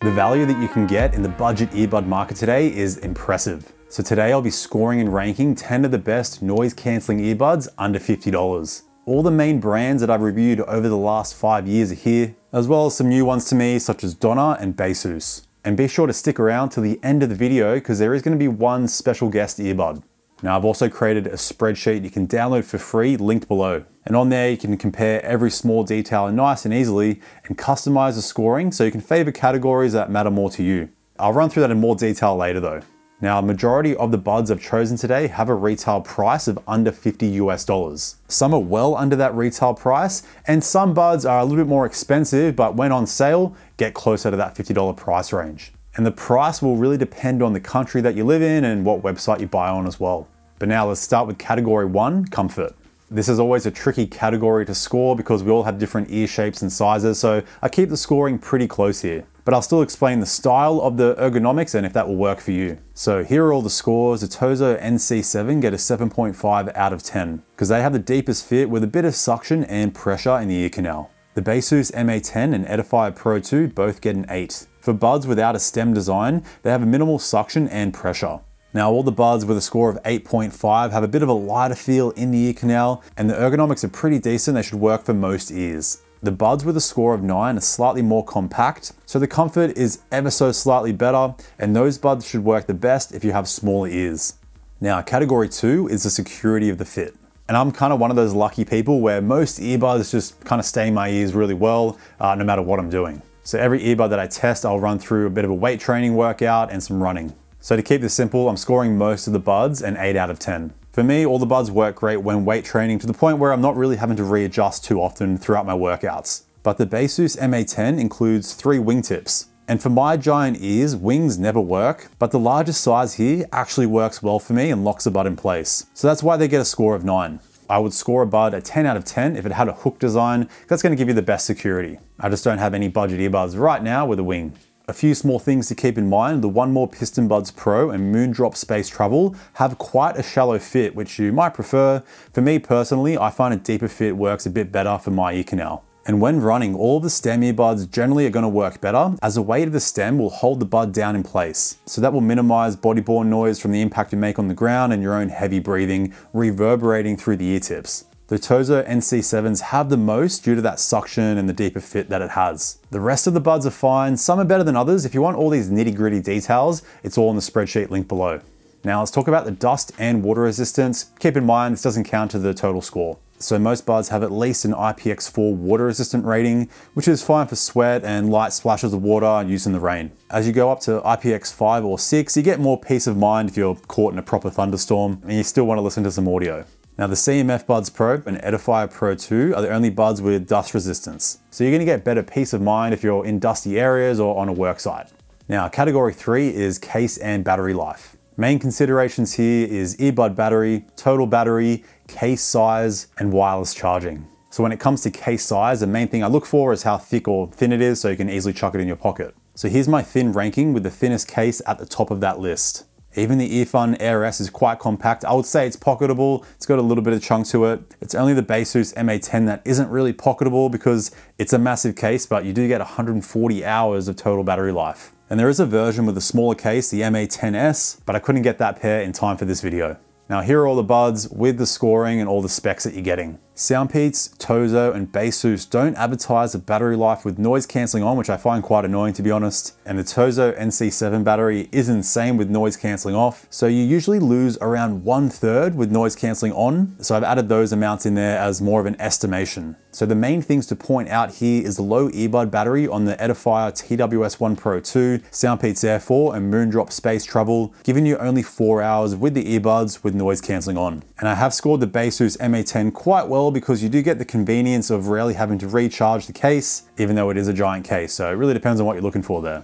The value that you can get in the budget earbud market today is impressive. So today I'll be scoring and ranking 10 of the best noise cancelling earbuds under $50. All the main brands that I've reviewed over the last 5 years are here, as well as some new ones to me such as Donna and Baseus. And be sure to stick around till the end of the video because there is going to be one special guest earbud. Now I've also created a spreadsheet you can download for free, linked below. And on there you can compare every small detail nice and easily and customize the scoring so you can favor categories that matter more to you. I'll run through that in more detail later though. Now, a majority of the buds I've chosen today have a retail price of under $50 US. Some are well under that retail price, and some buds are a little bit more expensive, but when on sale, get closer to that $50 price range. And the price will really depend on the country that you live in and what website you buy on as well. But now let's start with category 1, comfort. This is always a tricky category to score because we all have different ear shapes and sizes, so I keep the scoring pretty close here. But I'll still explain the style of the ergonomics and if that will work for you. So here are all the scores. The Tozo NC7 get a 7.5 out of 10 because they have the deepest fit with a bit of suction and pressure in the ear canal. The Baseus MA10 and Edifier Pro 2 both get an 8. For buds without a stem design, they have a minimal suction and pressure. Now all the buds with a score of 8.5 have a bit of a lighter feel in the ear canal and the ergonomics are pretty decent. They should work for most ears. The buds with a score of 9 are slightly more compact, so the comfort is ever so slightly better, and those buds should work the best if you have smaller ears. Now, category 2 is the security of the fit. And I'm kind of one of those lucky people where most earbuds just kind of stay in my ears really well, no matter what I'm doing. So every earbud that I test, I'll run through a bit of a weight training workout and some running. So to keep this simple, I'm scoring most of the buds an 8 out of 10. For me, all the buds work great when weight training to the point where I'm not really having to readjust too often throughout my workouts. But the Baseus MA10 includes 3 wingtips. And for my giant ears, wings never work, but the largest size here actually works well for me and locks the bud in place. So that's why they get a score of 9. I would score a bud a 10 out of 10 if it had a hook design. That's going to give you the best security. I just don't have any budget earbuds right now with a wing. A few small things to keep in mind, the One More Piston Buds Pro and Moondrop Space Travel have quite a shallow fit, which you might prefer. For me personally, I find a deeper fit works a bit better for my ear canal. And when running, all of the stem earbuds generally are going to work better as the weight of the stem will hold the bud down in place. So that will minimize body-borne noise from the impact you make on the ground and your own heavy breathing reverberating through the ear tips. The Tozo NC7s have the most due to that suction and the deeper fit that it has. The rest of the buds are fine, some are better than others. If you want all these nitty-gritty details, it's all in the spreadsheet link below. Now let's talk about the dust and water resistance. Keep in mind, this doesn't count to the total score. So most buds have at least an IPX4 water resistant rating, which is fine for sweat and light splashes of water used in the rain. As you go up to IPX5 or 6, you get more peace of mind if you're caught in a proper thunderstorm and you still want to listen to some audio. Now the CMF Buds Pro and Edifier Pro 2 are the only buds with dust resistance. So you're going to get better peace of mind if you're in dusty areas or on a work site. Now category 3 is case and battery life. Main considerations here is earbud battery, total battery, case size, and wireless charging. So when it comes to case size, the main thing I look for is how thick or thin it is so you can easily chuck it in your pocket. So here's my thin ranking with the thinnest case at the top of that list. Even the Earfun Air S is quite compact. I would say it's pocketable. It's got a little bit of chunk to it. It's only the Baseus MA10 that isn't really pocketable because it's a massive case, but you do get 140 hours of total battery life. And there is a version with a smaller case, the MA10S, but I couldn't get that pair in time for this video. Now here are all the buds with the scoring and all the specs that you're getting. Soundpeats, Tozo, and Baseus don't advertise a battery life with noise cancelling on, which I find quite annoying to be honest. And the Tozo NC7 battery is insane with noise cancelling off. So you usually lose around 1/3 with noise cancelling on. So I've added those amounts in there as more of an estimation. So the main things to point out here is the low earbud battery on the Edifier TWS1 Pro 2, Soundpeats Air 4, and Moondrop Space Travel, giving you only 4 hours with the earbuds with noise cancelling on. And I have scored the Baseus MA10 quite well because you do get the convenience of rarely having to recharge the case, even though it is a giant case. So it really depends on what you're looking for there.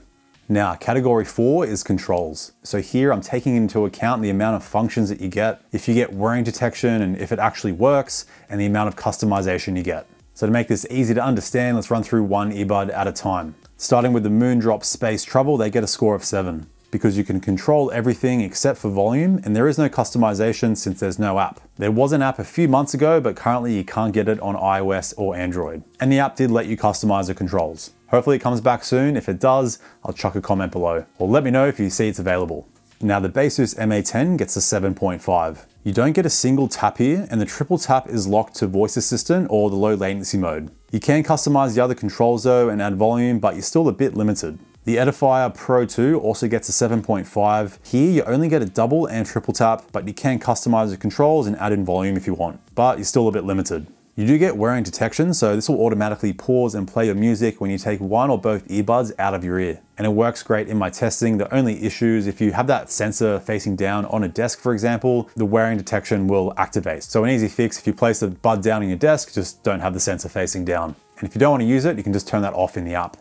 Now, category 4 is controls. So here I'm taking into account the amount of functions that you get, if you get wearing detection and if it actually works, and the amount of customization you get. So to make this easy to understand, let's run through one earbud at a time. Starting with the Moondrop Space Travel, they get a score of 7. because you can control everything except for volume, and there is no customization since there's no app. There was an app a few months ago, but currently you can't get it on iOS or Android. And the app did let you customize the controls. Hopefully it comes back soon. If it does, I'll chuck a comment below. Or let me know if you see it's available. Now the Basus MA10 gets a 7.5. You don't get a single tap here, and the triple tap is locked to voice assistant or the low latency mode. You can customize the other controls though and add volume, but you're still a bit limited. The Edifier Pro 2 also gets a 7.5. Here you only get a double and triple tap, but you can customize the controls and add in volume if you want, but you're still a bit limited. You do get wearing detection, so this will automatically pause and play your music when you take one or both earbuds out of your ear. And it works great in my testing. The only issue is if you have that sensor facing down on a desk, for example, the wearing detection will activate. So an easy fix, if you place the bud down on your desk, just don't have the sensor facing down. And if you don't want to use it, you can just turn that off in the app.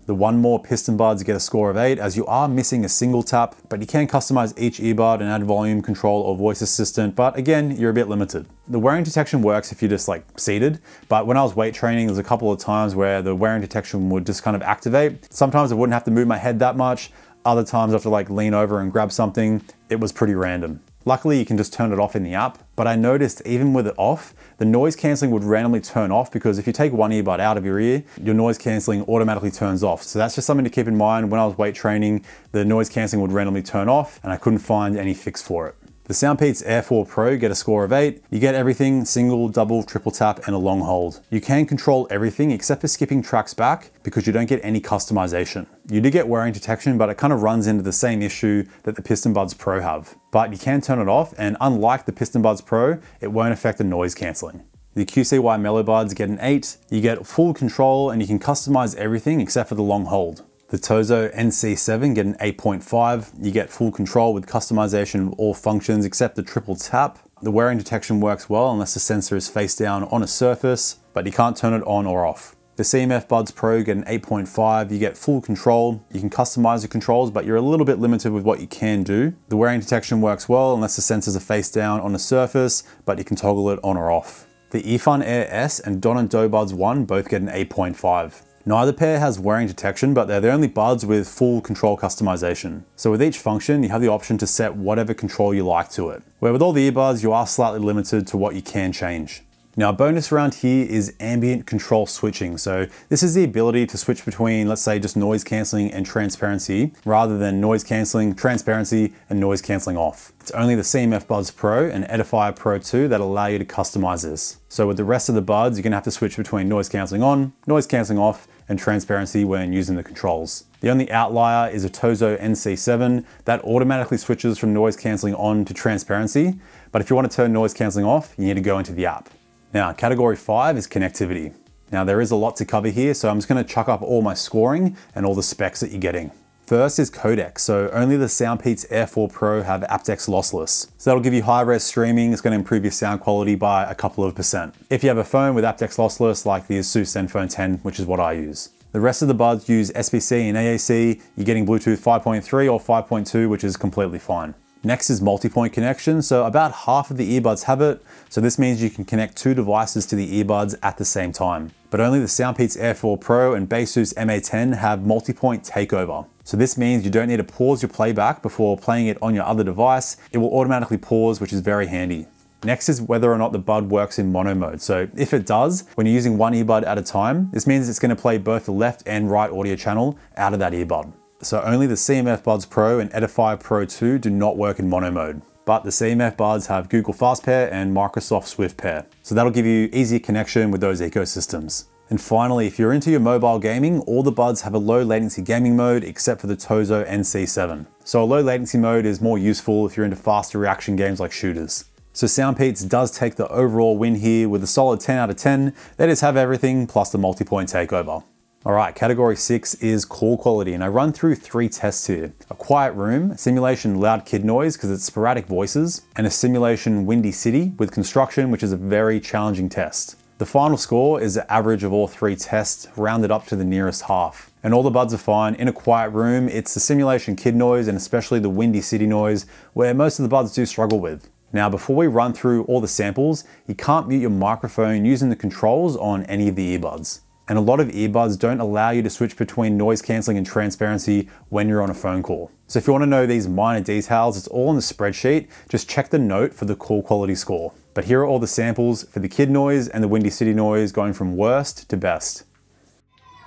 The One More piston buds get a score of 8 as you are missing a single tap, but you can customize each earbud and add volume control or voice assistant, but again, you're a bit limited. The wearing detection works if you're just like seated, but when I was weight training, there's a couple of times where the wearing detection would just kind of activate. Sometimes I wouldn't have to move my head that much. Other times I have to like lean over and grab something. It was pretty random. Luckily, you can just turn it off in the app, but I noticed even with it off, the noise cancelling would randomly turn off because if you take one earbud out of your ear, your noise cancelling automatically turns off. So that's just something to keep in mind. When I was weight training, the noise cancelling would randomly turn off and I couldn't find any fix for it. The Soundpeats Air 4 Pro get a score of 8. You get everything, single, double, triple tap, and a long hold. You can control everything except for skipping tracks back because you don't get any customization. You do get wearing detection, but it kind of runs into the same issue that the Piston Buds Pro have. But you can turn it off, and unlike the Piston Buds Pro, it won't affect the noise cancelling. The QCY Mellow Buds get an 8. You get full control and you can customize everything except for the long hold. The Tozo NC7 get an 8.5. You get full control with customization of all functions except the triple tap. The wearing detection works well unless the sensor is face down on a surface, but you can't turn it on or off. The CMF Buds Pro get an 8.5. You get full control. You can customize the controls, but you're a little bit limited with what you can do. The wearing detection works well unless the sensors are face down on a surface, but you can toggle it on or off. The earfun Air S and Don & Do Buds 1 both get an 8.5. Neither pair has wearing detection, but they're the only buds with full control customization. So with each function, you have the option to set whatever control you like to it. Where with all the earbuds, you are slightly limited to what you can change. Now, a bonus around here is ambient control switching. So this is the ability to switch between, let's say, just noise cancelling and transparency, rather than noise cancelling, transparency, and noise cancelling off. It's only the CMF Buds Pro and Edifier Pro 2 that allow you to customize this. So with the rest of the buds, you're gonna have to switch between noise cancelling on, noise cancelling off, and transparency when using the controls. The only outlier is a Tozo NC7 that automatically switches from noise cancelling on to transparency. But if you want to turn noise cancelling off, you need to go into the app. Now, category 5 is connectivity. Now there is a lot to cover here, so I'm just gonna chuck up all my scoring and all the specs that you're getting. First is codec. So only the Soundpeats Air 4 Pro have aptX lossless. So that'll give you high-res streaming. It's gonna improve your sound quality by a couple of %. If you have a phone with aptX lossless, like the Asus Zenfone 10, which is what I use. The rest of the buds use SBC and AAC. You're getting Bluetooth 5.3 or 5.2, which is completely fine. Next is multi-point connection. So about half of the earbuds have it. So this means you can connect 2 devices to the earbuds at the same time. But only the Soundpeats Air 4 Pro and Basus MA10 have multi-point takeover. So this means you don't need to pause your playback before playing it on your other device. It will automatically pause, which is very handy. Next is whether or not the bud works in mono mode. So if it does, when you're using one earbud at a time, this means it's gonna play both the left and right audio channel out of that earbud. So only the CMF Buds Pro and Edifier Pro 2 do not work in mono mode. But the CMF buds have Google Fast Pair and Microsoft Swift Pair. So that'll give you easier connection with those ecosystems. And finally, if you're into your mobile gaming, all the buds have a low latency gaming mode except for the Tozo NC7. So a low latency mode is more useful if you're into faster reaction games like shooters. So Soundpeats does take the overall win here with a solid 10 out of 10. They just have everything plus the multi-point takeover. All right, category 6 is call quality, and I run through 3 tests here. A quiet room, simulation loud kid noise because it's sporadic voices, and a simulation windy city with construction, which is a very challenging test. The final score is the average of all 3 tests rounded up to the nearest half. And all the buds are fine. In a quiet room, it's the simulation kid noise and especially the windy city noise where most of the buds do struggle with. Now, before we run through all the samples, you can't mute your microphone using the controls on any of the earbuds. And a lot of earbuds don't allow you to switch between noise cancelling and transparency when you're on a phone call. So if you want to know these minor details, it's all in the spreadsheet. Just check the note for the call quality score. But here are all the samples for the kid noise and the Windy City noise, going from worst to best.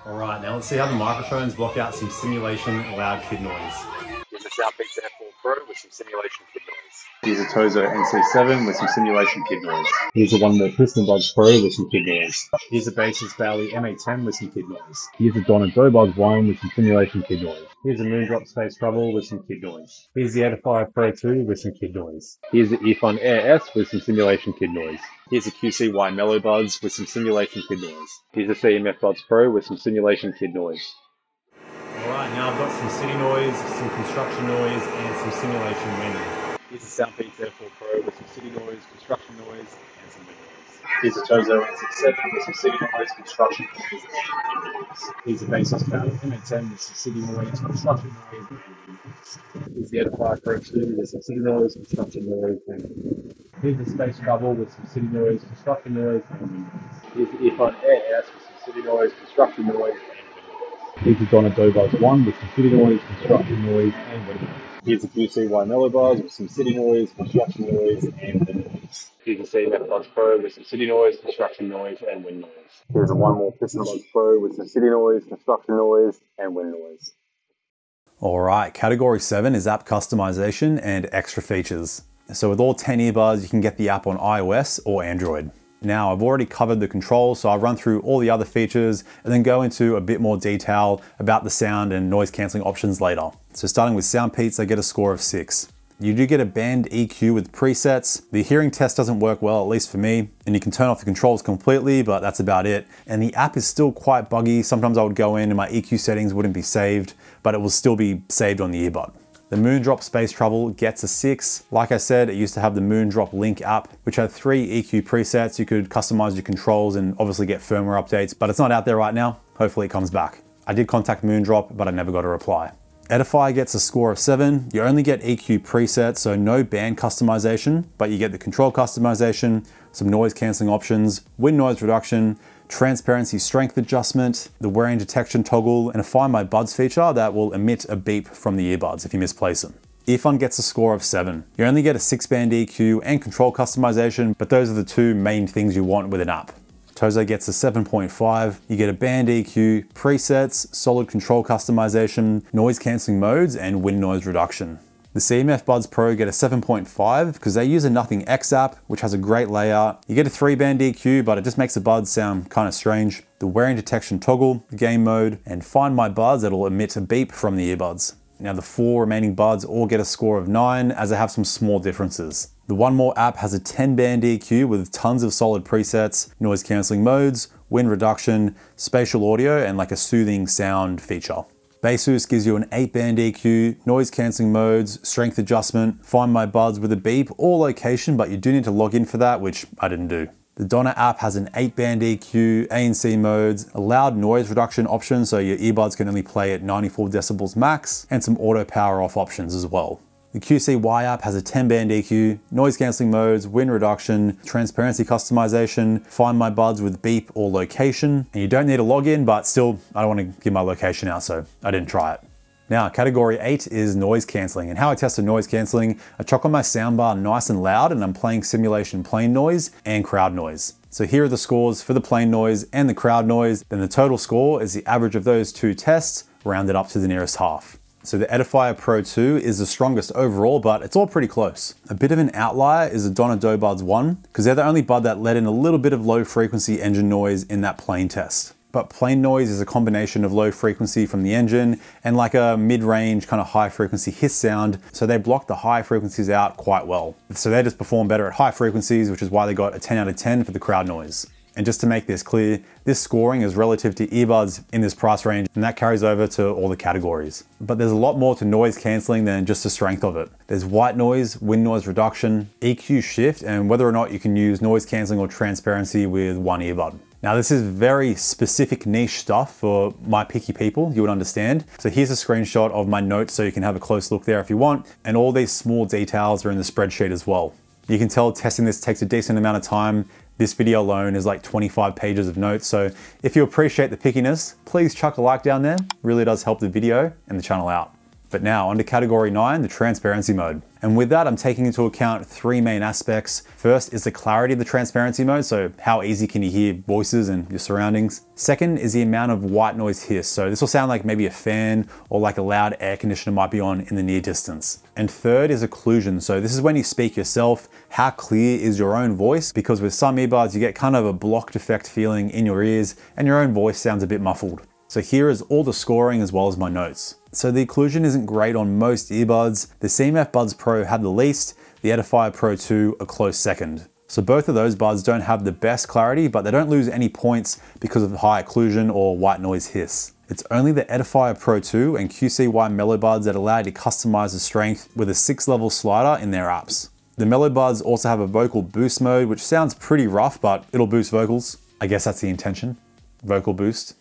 All right, now let's see how the microphones block out some simulation loud kid noise. Here's a Soundpeats Air4 Pro with some simulation kid noise. Here's a Tozo NC7 with some simulation kid noise. Here's a One More Earbuds Pro with some kid noise. Here's a Basis Bailey M810 with some kid noise. Here's a Donna Earbuds 1 with some simulation kid noise. Here's a Moondrop Space Travel with some kid noise. Here's the Edifier Pro 2 with some kid noise. Here's the Earfun Air S with some simulation kid noise. Here's a QCY Mellow Buds with some simulation kid noise. Here's a CMF Buds Pro with some simulation kid noise. Alright, now I've got some city noise, some construction noise, and some simulation wind. Here's a Soundpeats Air4 Pro with some city noise, construction noise, and some wind noise. Here's a Tozo NC7 with some city noise, construction noise, and wind noise. Here's a Basis Bailey M810 with some city noise, construction noise, and wind noise. Here's the Edifier Pro 2 with some city noise, construction noise, and wind noise. Here's the Space Travel with some city noise, construction noise, and wind noise. Here's the Earfun Air S with some city noise, construction noise, and wind noise. Here's the Donna Earbuds 1 with some city noise, construction noise, and wind noise. Here's the QCY Mellow Buds with some city noise, construction noise, and wind noise. Here's the CMF Buds Pro with some city noise, construction noise, and wind noise. Here's a One More Earbuds Pro with some city noise, construction noise, and wind noise. Alright, category 7 is app customization and extra features. So with all 10 earbuds, you can get the app on iOS or Android. Now, I've already covered the controls, so I'll run through all the other features and then go into a bit more detail about the sound and noise cancelling options later. So starting with Soundpeats, I get a score of 6. You do get a band EQ with presets. The hearing test doesn't work well, at least for me, and you can turn off the controls completely, but that's about it. And the app is still quite buggy. Sometimes I would go in and my EQ settings wouldn't be saved, but it will still be saved on the earbud. The Moondrop Space Travel gets a 6. Like I said, it used to have the Moondrop Link app, which had 3 EQ presets. You could customize your controls and obviously get firmware updates, but it's not out there right now. Hopefully it comes back. I did contact Moondrop, but I never got a reply. Edifier gets a score of 7. You only get EQ presets, so no band customization, but you get the control customization, some noise cancelling options, wind noise reduction, transparency strength adjustment, the wearing detection toggle, and a Find My Buds feature that will emit a beep from the earbuds if you misplace them. Earfun gets a score of 7. You only get a 6-band EQ and control customization, but those are the 2 main things you want with an app. Tozo gets a 7.5. You get a band EQ, presets, solid control customization, noise cancelling modes, and wind noise reduction. The CMF Buds Pro get a 7.5 because they use a Nothing X app, which has a great layout. You get a 3-band EQ, but it just makes the buds sound kind of strange. The wearing detection toggle, game mode, and Find My Buds that'll emit a beep from the earbuds. Now the 4 remaining buds all get a score of 9 as they have some small differences. The One More app has a 10-band EQ with tons of solid presets, noise cancelling modes, wind reduction, spatial audio, and like a soothing sound feature. Basus gives you an 8-band EQ, noise cancelling modes, strength adjustment, Find My Buds with a beep, or location, but you do need to log in for that, which I didn't do. The Donna app has an 8-band EQ, ANC modes, a loud noise reduction option so your earbuds can only play at 94 decibels max, and some auto power off options as well. The QCY app has a 10-band EQ, noise cancelling modes, wind reduction, transparency customization, Find My Buds with beep or location. And you don't need a login, but still, I don't want to give my location out, so I didn't try it. Now, category 8 is noise cancelling. And how I tested noise cancelling, I chuck on my soundbar nice and loud and I'm playing simulation plain noise and crowd noise. So here are the scores for the plain noise and the crowd noise. Then the total score is the average of those 2 tests, rounded up to the nearest half. So the Edifier Pro 2 is the strongest overall, but it's all pretty close. A bit of an outlier is the Donna Earbuds 1, because they're the only bud that let in a little bit of low frequency engine noise in that plain test. But plain noise is a combination of low frequency from the engine and like a mid-range kind of high frequency hiss sound. So they block the high frequencies out quite well. So they just perform better at high frequencies, which is why they got a 10 out of 10 for the crowd noise. And just to make this clear, this scoring is relative to earbuds in this price range, and that carries over to all the categories. But there's a lot more to noise cancelling than just the strength of it. There's white noise, wind noise reduction, EQ shift, and whether or not you can use noise cancelling or transparency with one earbud. Now this is very specific niche stuff for my picky people, you would understand. So here's a screenshot of my notes so you can have a close look there if you want, and all these small details are in the spreadsheet as well. You can tell testing this takes a decent amount of time. This video alone is like 25 pages of notes, so if you appreciate the pickiness, please chuck a like down there. It really does help the video and the channel out. But now onto category 9, the transparency mode. And with that, I'm taking into account 3 main aspects. First is the clarity of the transparency mode, so how easy can you hear voices and your surroundings. Second is the amount of white noise hiss, so this will sound like maybe a fan or like a loud air conditioner might be on in the near distance. And third is occlusion, so this is when you speak yourself, how clear is your own voice, because with some earbuds you get kind of a blocked effect feeling in your ears and your own voice sounds a bit muffled. So here is all the scoring as well as my notes. So the occlusion isn't great on most earbuds. The CMF Buds Pro had the least, the Edifier Pro 2 a close second. So both of those buds don't have the best clarity, but they don't lose any points because of high occlusion or white noise hiss. It's only the Edifier Pro 2 and QCY Mellow Buds that allow you to customize the strength with a 6-level slider in their apps. The Mellow Buds also have a vocal boost mode, which sounds pretty rough, but it'll boost vocals. I guess that's the intention, vocal boost.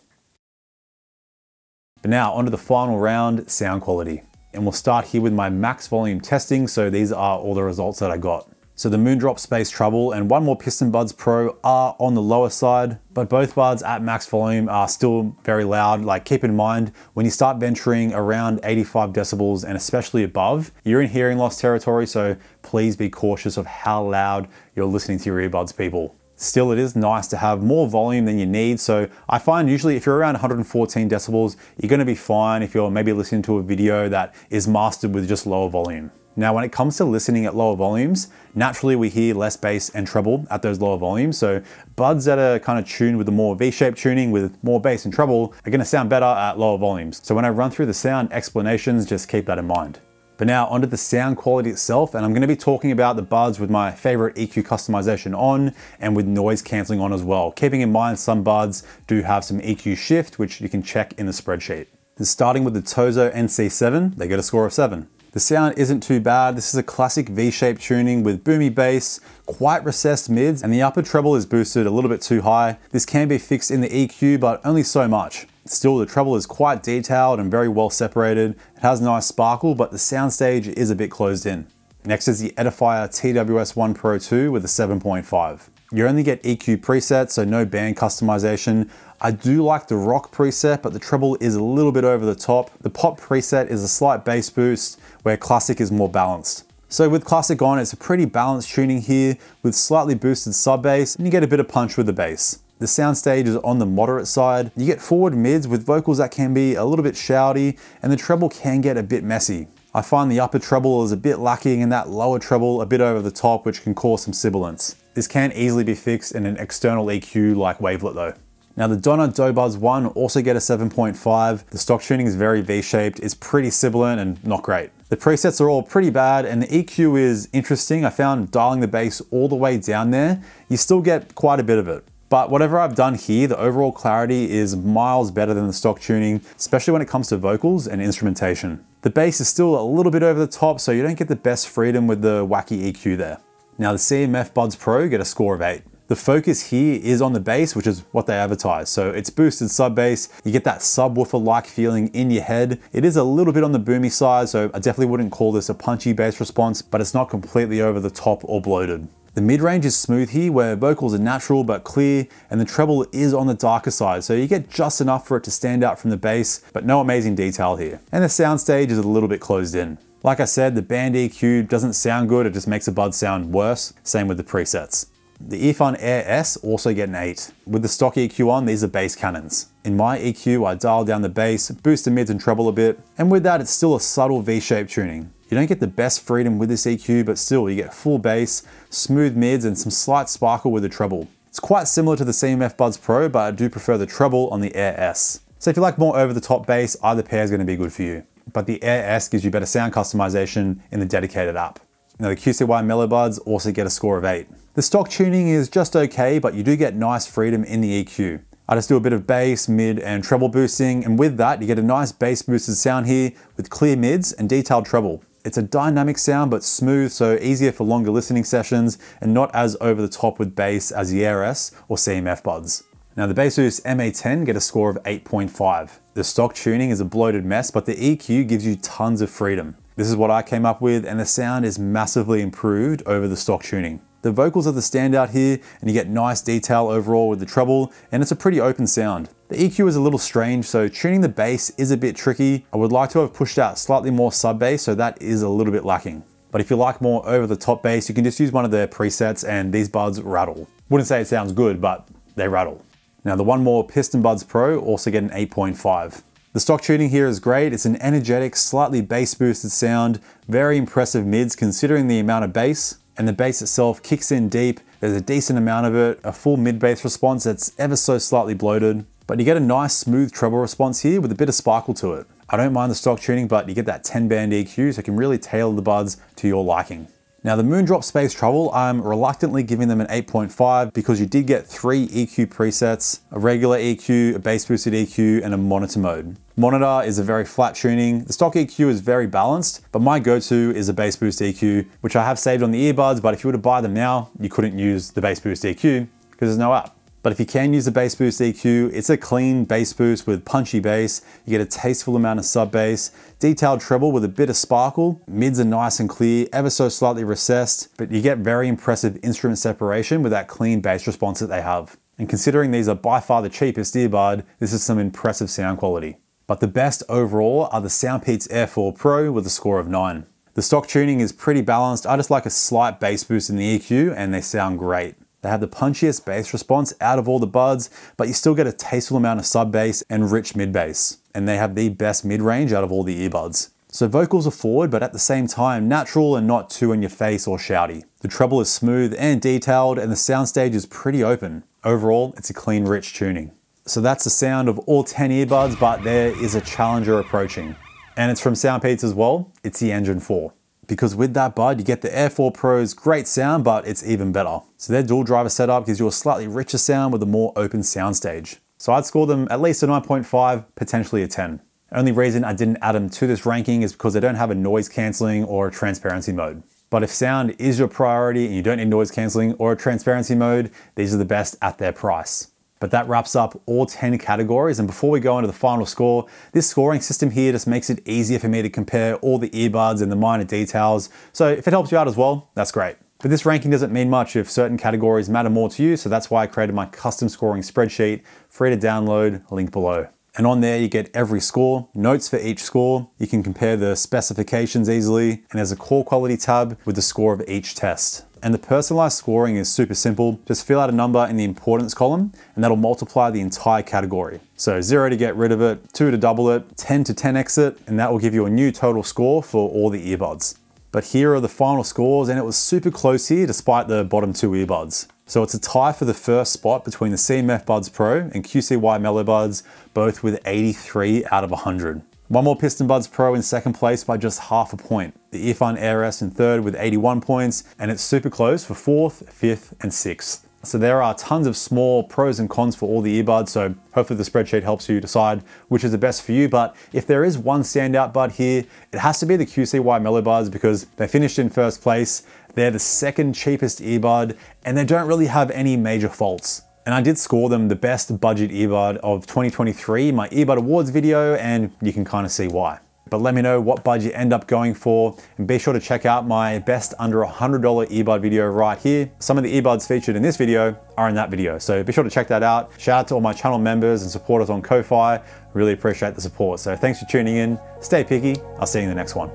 But now onto the final round, sound quality. And we'll start here with my max volume testing. So these are all the results that I got. So the Moondrop Space Treble and one more Piston Buds Pro are on the lower side, but both buds at max volume are still very loud. Like, keep in mind, when you start venturing around 85 decibels and especially above, you're in hearing loss territory. So please be cautious of how loud you're listening to your earbuds, people. Still, it is nice to have more volume than you need. So I find usually if you're around 114 decibels, you're gonna be fine if you're maybe listening to a video that is mastered with just lower volume. Now, when it comes to listening at lower volumes, naturally we hear less bass and treble at those lower volumes. So buds that are kind of tuned with the more V-shaped tuning with more bass and treble are gonna sound better at lower volumes. So when I run through the sound explanations, just keep that in mind. But now onto the sound quality itself, and I'm going to be talking about the buds with my favorite EQ customization on and with noise cancelling on as well. Keeping in mind some buds do have some EQ shift, which you can check in the spreadsheet. And starting with the Tozo NC7, they get a score of 7. The sound isn't too bad. This is a classic V-shaped tuning with boomy bass, quite recessed mids, and the upper treble is boosted a little bit too high. This can be fixed in the EQ, but only so much. Still, the treble is quite detailed and very well separated. It has nice sparkle, but the soundstage is a bit closed in. Next is the Edifier TWS1 Pro 2 with a 7.5. You only get EQ presets, so no band customization. I do like the rock preset, but the treble is a little bit over the top. The pop preset is a slight bass boost, where classic is more balanced. So with classic on, it's a pretty balanced tuning here with slightly boosted sub bass, and you get a bit of punch with the bass. The soundstage is on the moderate side. You get forward mids with vocals that can be a little bit shouty, and the treble can get a bit messy. I find the upper treble is a bit lacking and that lower treble a bit over the top, which can cause some sibilance. This can easily be fixed in an external EQ like Wavelet though. Now the Donner Dobuds 1 also get a 7.5. The stock tuning is very V-shaped, it's pretty sibilant and not great. The presets are all pretty bad and the EQ is interesting. I found dialing the bass all the way down there, you still get quite a bit of it. But whatever I've done here, the overall clarity is miles better than the stock tuning, especially when it comes to vocals and instrumentation. The bass is still a little bit over the top, so you don't get the best freedom with the wacky EQ there. Now the CMF Buds Pro get a score of 8. The focus here is on the bass, which is what they advertise. So it's boosted sub bass. You get that subwoofer-like feeling in your head. It is a little bit on the boomy side, so I definitely wouldn't call this a punchy bass response, but it's not completely over the top or bloated. The mid-range is smooth here, where vocals are natural but clear, and the treble is on the darker side, so you get just enough for it to stand out from the bass, but no amazing detail here. And the soundstage is a little bit closed in. Like I said, the band EQ doesn't sound good, it just makes the buds sound worse. Same with the presets. The Earfun Air S also get an 8. With the stock EQ on, these are bass cannons. In my EQ, I dial down the bass, boost the mids and treble a bit, and with that, it's still a subtle V-shaped tuning. You don't get the best freedom with this EQ, but still you get full bass, smooth mids, and some slight sparkle with the treble. It's quite similar to the CMF Buds Pro, but I do prefer the treble on the Air S. So if you like more over-the-top bass, either pair is going to be good for you. But the Air S gives you better sound customization in the dedicated app. Now the QCY Mellow Buds also get a score of 8. The stock tuning is just okay, but you do get nice freedom in the EQ. I just do a bit of bass, mid, and treble boosting, and with that, you get a nice bass boosted sound here with clear mids and detailed treble. It's a dynamic sound, but smooth, so easier for longer listening sessions and not as over the top with bass as the Air S or CMF Buds. Now the Bassboost MA10 get a score of 8.5. The stock tuning is a bloated mess, but the EQ gives you tons of freedom. This is what I came up with, and the sound is massively improved over the stock tuning. The vocals are the standout here, and you get nice detail overall with the treble, and it's a pretty open sound. The EQ is a little strange, so tuning the bass is a bit tricky. I would like to have pushed out slightly more sub bass, so that is a little bit lacking. But if you like more over the top bass, you can just use one of their presets and these buds rattle. Wouldn't say it sounds good, but they rattle. Now the One More Piston Buds Pro also get an 8.5. The stock tuning here is great. It's an energetic, slightly bass boosted sound, very impressive mids considering the amount of bass. And the bass itself kicks in deep. There's a decent amount of it, a full mid bass response that's ever so slightly bloated. But you get a nice smooth treble response here with a bit of sparkle to it. I don't mind the stock tuning, but you get that 10-band EQ, so you can really tailor the buds to your liking. Now the Moondrop Space Treble, I'm reluctantly giving them an 8.5 because you did get 3 EQ presets, a regular EQ, a bass boosted EQ, and a monitor mode. Monitor is a very flat tuning. The stock EQ is very balanced, but my go-to is a bass boost EQ, which I have saved on the earbuds, but if you were to buy them now, you couldn't use the bass boost EQ because there's no app. But if you can use the bass boost EQ, it's a clean bass boost with punchy bass. You get a tasteful amount of sub bass, detailed treble with a bit of sparkle. Mids are nice and clear, ever so slightly recessed, but you get very impressive instrument separation with that clean bass response that they have. And considering these are by far the cheapest earbud, this is some impressive sound quality. But the best overall are the Soundpeats Air 4 Pro with a score of 9. The stock tuning is pretty balanced. I just like a slight bass boost in the EQ and they sound great. They have the punchiest bass response out of all the buds, but you still get a tasteful amount of sub bass and rich mid bass. And they have the best mid range out of all the earbuds. So vocals are forward, but at the same time, natural and not too in your face or shouty. The treble is smooth and detailed, and the soundstage is pretty open. Overall, it's a clean, rich tuning. So that's the sound of all 10 earbuds, but there is a challenger approaching. And it's from Soundpeats as well. It's the Engine 4. Because with that bud, you get the Air 4 Pro's great sound, but it's even better. So their dual driver setup gives you a slightly richer sound with a more open soundstage. So I'd score them at least a 9.5, potentially a 10. Only reason I didn't add them to this ranking is because they don't have a noise cancelling or a transparency mode. But if sound is your priority and you don't need noise cancelling or a transparency mode, these are the best at their price. But that wraps up all 10 categories, and before we go into the final score, this scoring system here just makes it easier for me to compare all the earbuds and the minor details, so if it helps you out as well, that's great. But this ranking doesn't mean much if certain categories matter more to you, so that's why I created my custom scoring spreadsheet, free to download, link below. And on there you get every score, notes for each score, you can compare the specifications easily, and there's a core quality tab with the score of each test. And the personalized scoring is super simple. Just fill out a number in the importance column and that'll multiply the entire category. So 0 to get rid of it, 2 to double it, 10 to 10x it, and that will give you a new total score for all the earbuds. But here are the final scores, and it was super close here despite the bottom 2 earbuds. So it's a tie for the first spot between the CMF Buds Pro and QCY Mellow Buds, both with 83 out of 100. One More Piston Buds Pro in second place by just half a point. The Earfun Air S in third with 81 points, and it's super close for 4th, 5th, and 6th. So there are tons of small pros and cons for all the earbuds, so hopefully the spreadsheet helps you decide which is the best for you. But if there is one standout bud here, it has to be the QCY Mellow Buds because they finished in first place. They're the second cheapest earbud, and they don't really have any major faults. And I did score them the best budget earbud of 2023, my Earbud Awards video, and you can kind of see why. But let me know what bud you end up going for, and be sure to check out my best under $100 earbud video right here. Some of the earbuds featured in this video are in that video, so be sure to check that out. Shout out to all my channel members and supporters on Ko-Fi. Really appreciate the support. So thanks for tuning in. Stay picky. I'll see you in the next one.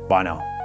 Bye now.